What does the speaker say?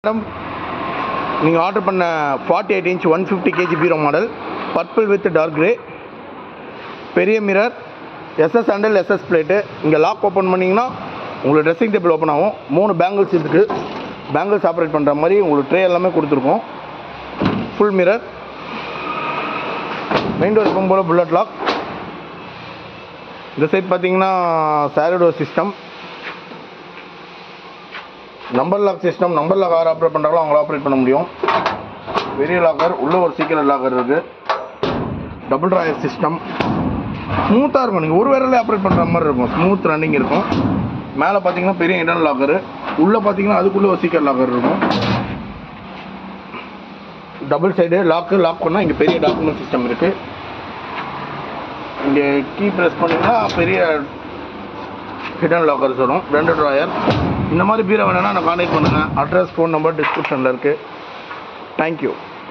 Madam நீங்கள் order பண்ண 48 inch 150 kg பீரோ model purple with dark grey பெரிய mirror SS handle SS plate. இங்கே லாக் ஓப்பன் பண்ணிங்கன்னா உங்களுக்கு ட்ரெஸ்ஸிங் டேபிள் ஓப்பன் ஆகும். 3 பேங்கிள்ஸ் இருக்குது. பேங்கிள்ஸ் ஆப்ரேட் பண்ணுற மாதிரி உங்களுக்கு ட்ரே எல்லாமே கொடுத்துருக்கோம். ஃபுல் மிரர், மெயின் டோர் இருக்கும் போல் புல்லட் லாக். இந்த சைட் பார்த்தீங்கன்னா sorry door system, number lock system. Number lock யார் ஆப்ரேட் பண்ணுறாங்களோ அவங்கள ஆப்ரேட் பண்ண முடியும். பெரிய லாக்கர், உள்ளே ஒரு சீக்கிரம் லாக்கர் இருக்குது. Double drawer system. ஸ்மூத்தாக இருக்கும். நீங்கள் ஒரு விரலே ஆப்ரேட் பண்ணுற மாதிரி இருக்கும். ஸ்மூத் ரன்னிங் இருக்கும். மேலே பார்த்தீங்கன்னா பெரிய இன்டர்னல் லாக்கரு, உள்ளே பார்த்தீங்கன்னா அதுக்குள்ளே ஒரு சீக்கிரம் லாக்கர் இருக்கும். Double side lock. லாக் பண்ணால் இங்கே பெரிய டாக்குமெண்ட் சிஸ்டம் இருக்குது. இங்கே கீ ப்ரெஸ் பண்ணிங்கன்னா பெரிய ஹிடன் லாக்கர்ஸ் வரும். 2 ட்ராயர். இந்த மாதிரி பீரோ வேணுன்னா நான் கான்டாக்ட் பண்ணுங்கள். அட்ரஸ், ஃபோன் நம்பர் டிஸ்கிரிப்ஷனில் இருக்குது. தேங்க்யூ.